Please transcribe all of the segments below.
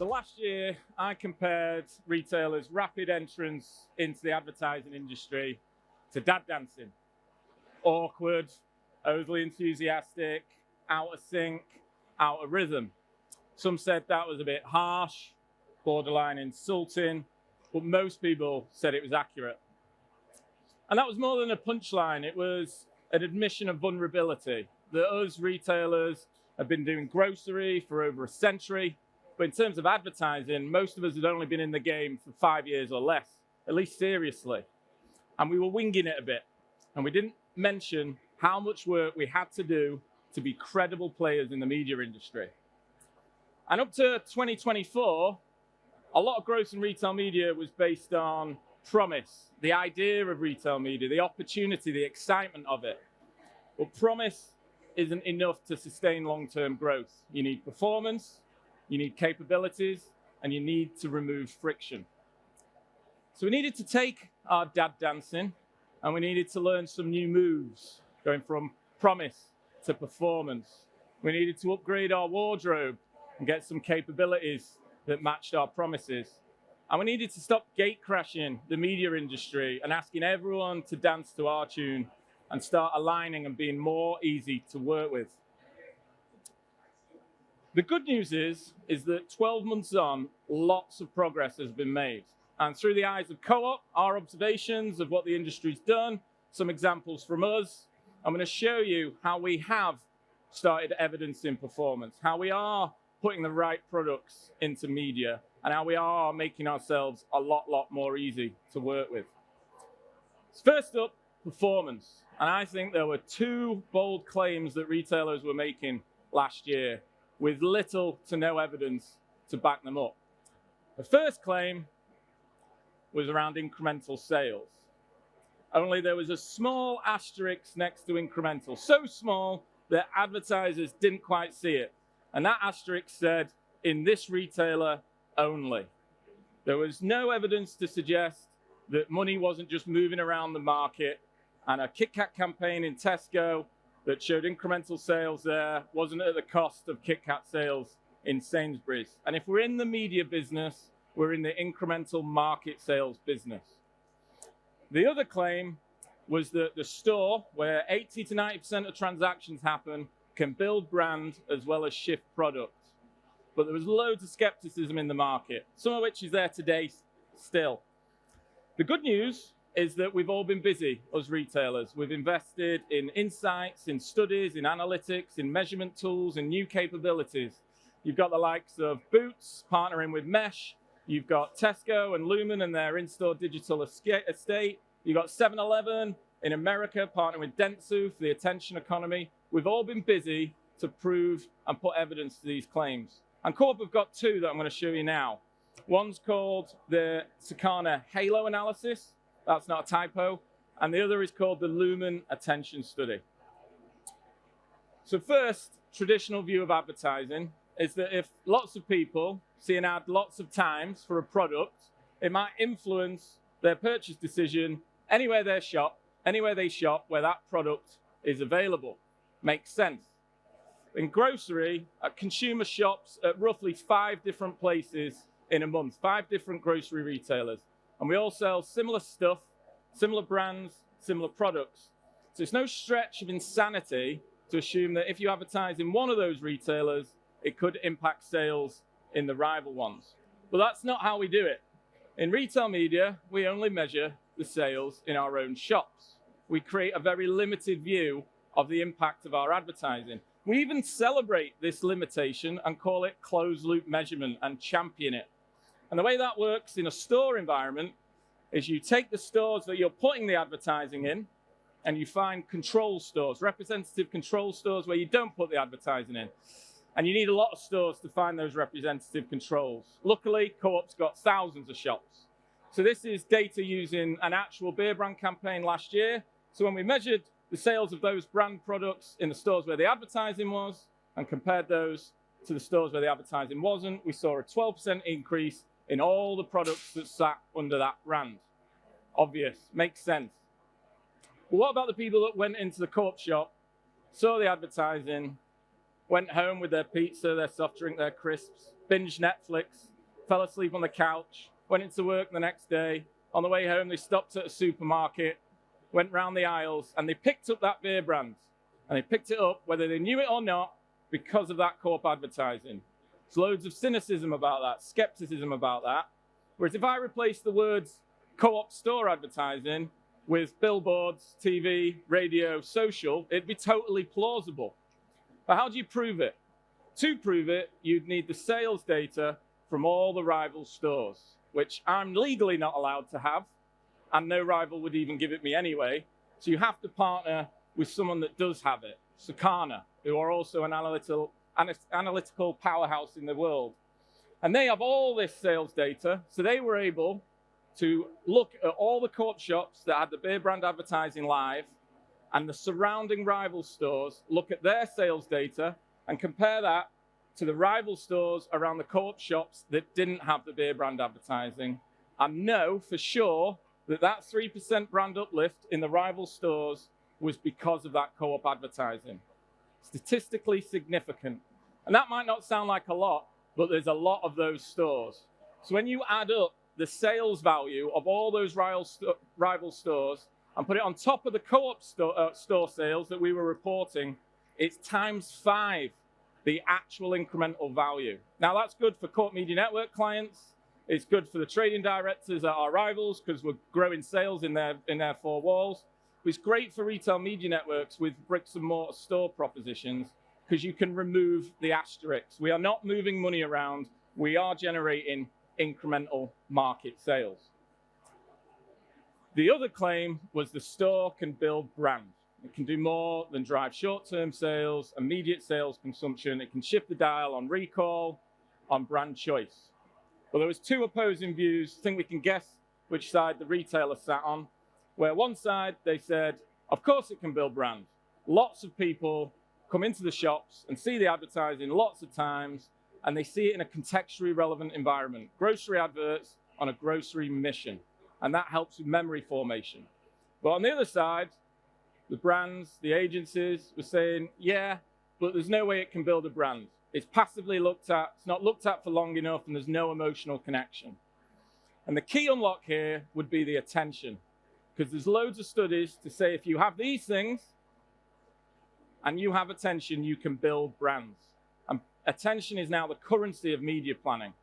So last year, I compared retailers' rapid entrance into the advertising industry to dad dancing. Awkward, overly enthusiastic, out of sync, out of rhythm. Some said that was a bit harsh, borderline insulting, but most people said it was accurate. And that was more than a punchline. It was an admission of vulnerability, that us retailers have been doing grocery for over a century, but in terms of advertising, most of us had only been in the game for 5 years or less, at least seriously. And we were winging it a bit. And we didn't mention how much work we had to do to be credible players in the media industry. And up to 2024, a lot of growth in retail media was based on promise, the idea of retail media, the opportunity, the excitement of it. But promise isn't enough to sustain long-term growth. You need performance, you need capabilities, and you need to remove friction. So we needed to take our dad dancing and we needed to learn some new moves, going from promise to performance. We needed to upgrade our wardrobe and get some capabilities that matched our promises. And we needed to stop gatecrashing the media industry and asking everyone to dance to our tune and start aligning and being more easy to work with. The good news is that 12 months on, lots of progress has been made. And through the eyes of Co-op, our observations of what the industry's done, some examples from us, I'm going to show you how we have started evidencing performance, how we are putting the right products into media, and how we are making ourselves a lot more easy to work with. First up, performance. And I think there were two bold claims that retailers were making last year with little to no evidence to back them up. The first claim was around incremental sales. Only there was a small asterisk next to incremental, so small that advertisers didn't quite see it. And that asterisk said, in this retailer only. There was no evidence to suggest that money wasn't just moving around the market, and a Kit Kat campaign in Tesco that showed incremental sales there wasn't at the cost of Kit Kat sales in Sainsbury's. And if we're in the media business, we're in the incremental market sales business. The other claim was that the store, where 80 to 90% of transactions happen, can build brand as well as shift product. But there was loads of skepticism in the market, some of which is there today still. The good news is that we've all been busy as retailers. We've invested in insights, in studies, in analytics, in measurement tools, in new capabilities. You've got the likes of Boots partnering with Mesh. You've got Tesco and Lumen and their in-store digital estate. You've got 7-Eleven in America partnering with Dentsu for the attention economy. We've all been busy to prove and put evidence to these claims. And Co-op have got two that I'm going to show you now. One's called the Sakana Halo Analysis. That's not a typo. And the other is called the Lumen Attention Study. So first, traditional view of advertising is that if lots of people see an ad lots of times for a product, it might influence their purchase decision anywhere they shop where that product is available. Makes sense. In grocery, consumer shops at roughly 5 different places in a month, 5 different grocery retailers. And we all sell similar stuff, similar brands, similar products. So it's no stretch of insanity to assume that if you advertise in one of those retailers, it could impact sales in the rival ones. But that's not how we do it. In retail media, we only measure the sales in our own shops. We create a very limited view of the impact of our advertising. We even celebrate this limitation and call it closed loop measurement and champion it. And the way that works in a store environment is you take the stores that you're putting the advertising in and you find control stores, representative control stores where you don't put the advertising in. And you need a lot of stores to find those representative controls. Luckily, Co-op's got thousands of shops. So this is data using an actual beer brand campaign last year. So when we measured the sales of those brand products in the stores where the advertising was and compared those to the stores where the advertising wasn't, we saw a 12% increase in all the products that sat under that brand. Obvious, makes sense. But what about the people that went into the Co-op shop, saw the advertising, went home with their pizza, their soft drink, their crisps, binged Netflix, fell asleep on the couch, went into work the next day. On the way home, they stopped at a supermarket, went round the aisles, and they picked up that beer brand. And they picked it up, whether they knew it or not, because of that co-op advertising. There's loads of cynicism about that, skepticism about that. Whereas if I replace the words co-op store advertising with billboards, TV, radio, social, it'd be totally plausible. But how do you prove it? To prove it, you'd need the sales data from all the rival stores, which I'm legally not allowed to have, and no rival would even give it me anyway. So you have to partner with someone that does have it, Sakana, who are also an analytical powerhouse in the world. And they have all this sales data, so they were able to look at all the co-op shops that had the beer brand advertising live and the surrounding rival stores, look at their sales data and compare that to the rival stores around the co-op shops that didn't have the beer brand advertising, and know for sure that that 3% brand uplift in the rival stores was because of that co-op advertising. Statistically significant. And that might not sound like a lot, but there's a lot of those stores. So when you add up the sales value of all those rival stores and put it on top of the co-op store sales that we were reporting, it's ×5 the actual incremental value. Now that's good for Co-op Media Network clients. It's good for the trading directors at our rivals because we're growing sales in their four walls. It's great for retail media networks with bricks and mortar store propositions because you can remove the asterisks. We are not moving money around. We are generating incremental market sales. The other claim was the store can build brand. It can do more than drive short-term sales, immediate sales consumption. It can shift the dial on recall, on brand choice. Well, there was two opposing views. I think we can guess which side the retailer sat on, where one side, they said, of course it can build brand. Lots of people come into the shops and see the advertising lots of times, and they see it in a contextually relevant environment. Grocery adverts on a grocery mission, and that helps with memory formation. But on the other side, the brands, the agencies were saying, yeah, but there's no way it can build a brand. It's passively looked at, it's not looked at for long enough, and there's no emotional connection. And the key unlock here would be the attention, because there's loads of studies to say if you have these things and you have attention, you can build brands. And attention is now the currency of media planning.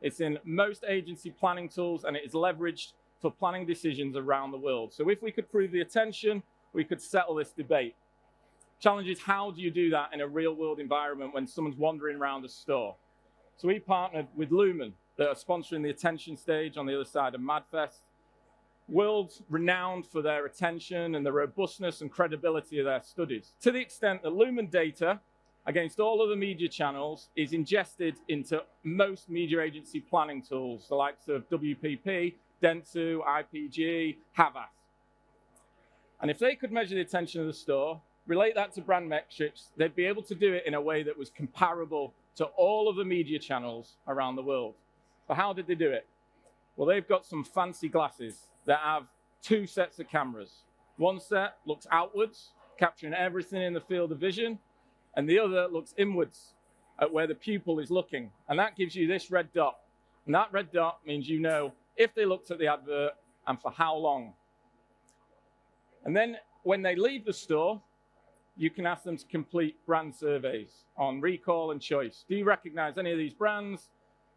It's in most agency planning tools, and it is leveraged for planning decisions around the world. So if we could prove the attention, we could settle this debate. Challenge is, how do you do that in a real world environment when someone's wandering around a store? So we partnered with Lumen, that are sponsoring the attention stage on the other side of MadFest. World renowned for their attention and the robustness and credibility of their studies, to the extent that Lumen data against all other media channels is ingested into most media agency planning tools, the likes of WPP, Dentsu, IPG, Havas. And if they could measure the attention of the store, relate that to brand metrics, they'd be able to do it in a way that was comparable to all of the media channels around the world. But how did they do it? Well, they've got some fancy glasses that have two sets of cameras. One set looks outwards, capturing everything in the field of vision, and the other looks inwards at where the pupil is looking. And that gives you this red dot. And that red dot means you know if they looked at the advert and for how long. And then when they leave the store, you can ask them to complete brand surveys on recall and choice. Do you recognize any of these brands?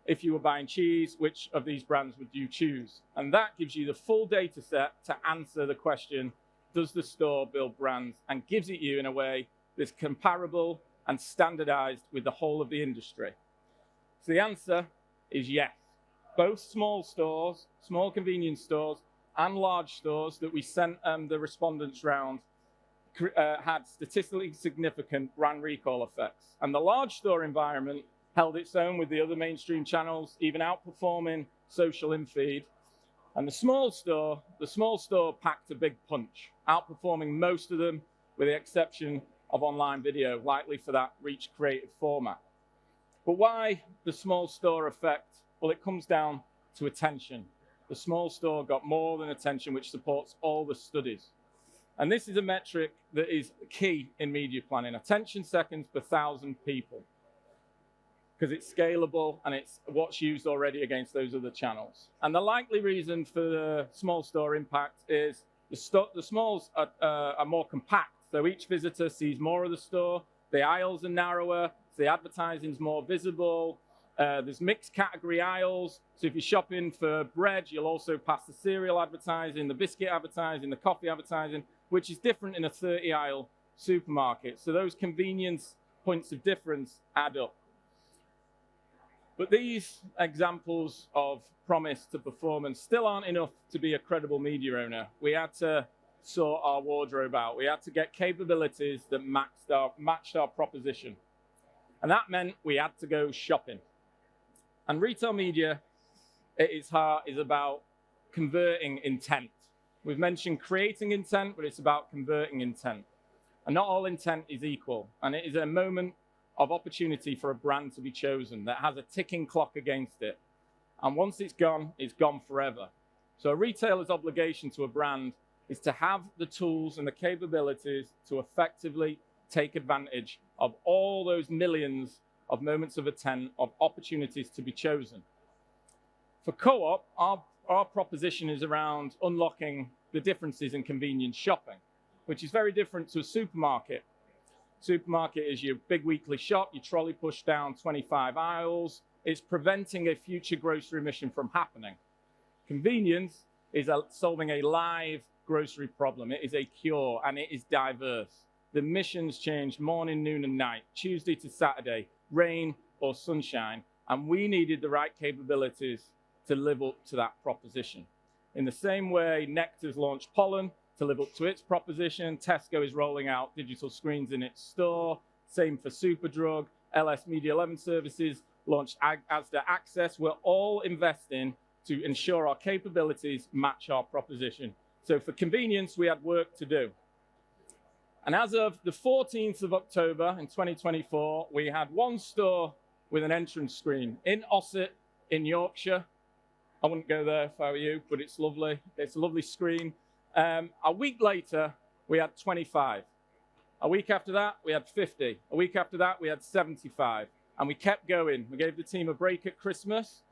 If you were buying cheese, which of these brands would you choose? And that gives you the full data set to answer the question, does the store build brands? And gives it you in a way that's comparable and standardized with the whole of the industry. So the answer is yes. Both small stores, small convenience stores, and large stores that we sent the respondents round had statistically significant brand recall effects. And the large store environment held its own with the other mainstream channels, even outperforming social in-feed. And the small store packed a big punch, outperforming most of them with the exception of online video, likely for that reach creative format. But why the small store effect? Well, it comes down to attention. The small store got more than attention, which supports all the studies. And this is a metric that is key in media planning, attention seconds per 1,000 people. because it's scalable and it's what's used already against those other channels. And the likely reason for the small store impact is the smalls are more compact, so each visitor sees more of the store, the aisles are narrower, so the advertising's more visible, there's mixed category aisles, so if you're shopping for bread, you'll also pass the cereal advertising, the biscuit advertising, the coffee advertising, which is different in a 30-aisle supermarket. So those convenience points of difference add up. But these examples of promise to performance still aren't enough to be a credible media owner. We had to sort our wardrobe out. We had to get capabilities that matched our proposition. And that meant we had to go shopping. And retail media, at its heart, is about converting intent. We've mentioned creating intent, but it's about converting intent. And not all intent is equal. And it is a moment of opportunity for a brand to be chosen that has a ticking clock against it. And once it's gone forever. So a retailer's obligation to a brand is to have the tools and the capabilities to effectively take advantage of all those millions of moments of intent, of opportunities to be chosen. For Co-op, our proposition is around unlocking the differences in convenience shopping, which is very different to a supermarket. Supermarket is your big weekly shop, your trolley push down 25 aisles. It's preventing a future grocery mission from happening. Convenience is solving a live grocery problem. It is a cure and it is diverse. The missions change morning, noon, and night, Tuesday to Saturday, rain or sunshine, and we needed the right capabilities to live up to that proposition. In the same way, Nectar's launched Pollen to live up to its proposition. Tesco is rolling out digital screens in its store. Same for Superdrug. LS Media 11 Services launched Asda Access. We're all investing to ensure our capabilities match our proposition. So for convenience, we had work to do. And as of the 14th of October in 2024, we had one store with an entrance screen in Ossett in Yorkshire. I wouldn't go there if I were you, but it's lovely. It's a lovely screen. A week later, we had 25. A week after that, we had 50. A week after that, we had 75. And we kept going. We gave the team a break at Christmas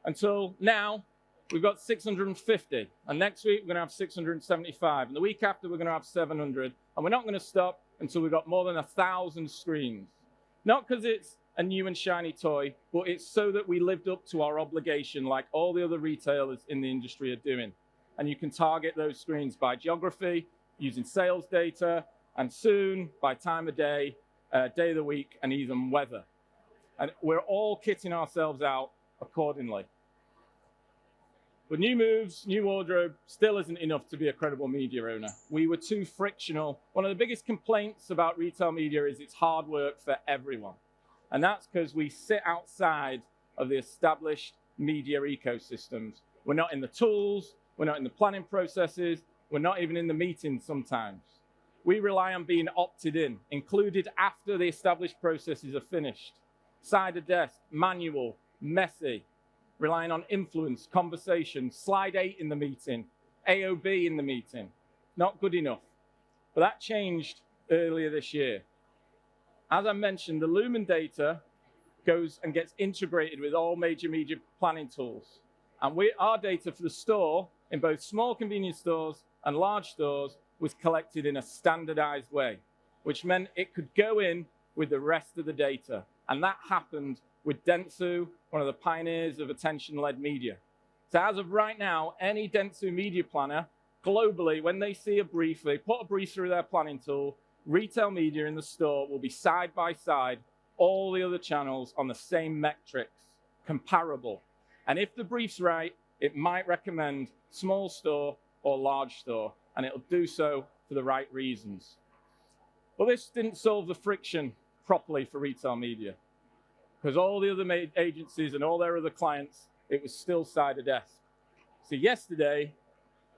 until now. We've got 650. And next week, we're going to have 675. And the week after, we're going to have 700. And we're not going to stop until we've got more than 1,000 screens. Not because it's a new and shiny toy, but it's so that we lived up to our obligation like all the other retailers in the industry are doing. And you can target those screens by geography, using sales data, and soon by time of day of the week, and even weather. And we're all kitting ourselves out accordingly. But new moves, new wardrobe still isn't enough to be a credible media owner. We were too frictional. One of the biggest complaints about retail media is it's hard work for everyone. And that's because we sit outside of the established media ecosystems. We're not in the tools, we're not in the planning processes, we're not even in the meetings sometimes. We rely on being opted in, included after the established processes are finished. Side of desk, manual, messy, relying on influence, conversation, slide 8 in the meeting, AOB in the meeting. Not good enough. But that changed earlier this year. As I mentioned, the Lumen data goes and gets integrated with all major media planning tools. And our data for the store, in both small convenience stores and large stores, was collected in a standardized way, which meant it could go in with the rest of the data. And that happened with Dentsu, one of the pioneers of attention-led media. So as of right now, any Dentsu media planner globally, when they see a brief, they put a brief through their planning tool, retail media in the store will be side by side, all the other channels on the same metrics, comparable. And if the brief's right, it might recommend small store or large store, and it'll do so for the right reasons. Well, this didn't solve the friction properly for retail media, because all the other agencies and all their other clients, it was still side of desk. So yesterday,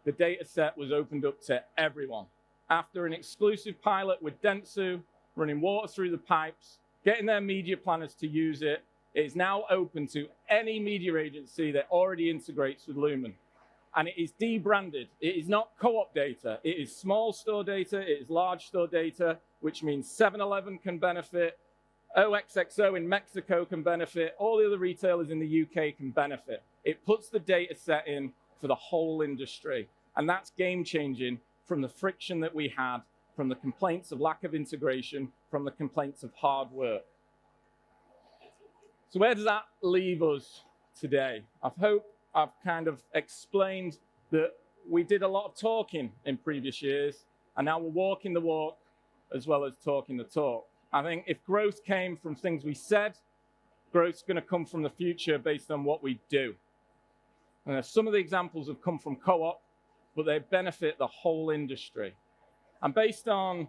the data set was opened up to everyone. After an exclusive pilot with Dentsu, running water through the pipes, getting their media planners to use it, it is now open to any media agency that already integrates with Lumen. And it is debranded. It is not co-op data. It is small store data. It is large store data, which means 7-Eleven can benefit. OXXO in Mexico can benefit. All the other retailers in the UK can benefit. It puts the data set in for the whole industry. And that's game changing from the friction that we had, from the complaints of lack of integration, from the complaints of hard work. So where does that leave us today? I hope I've kind of explained that we did a lot of talking in previous years, and now we're walking the walk as well as talking the talk. I think if growth came from things we said, growth's going to come from the future based on what we do. And some of the examples have come from Co-op, but they benefit the whole industry. And based on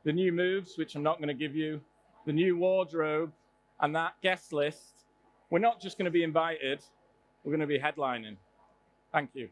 the new moves, which I'm not going to give you, the new wardrobe, and that guest list, we're not just going to be invited, we're going to be headlining. Thank you.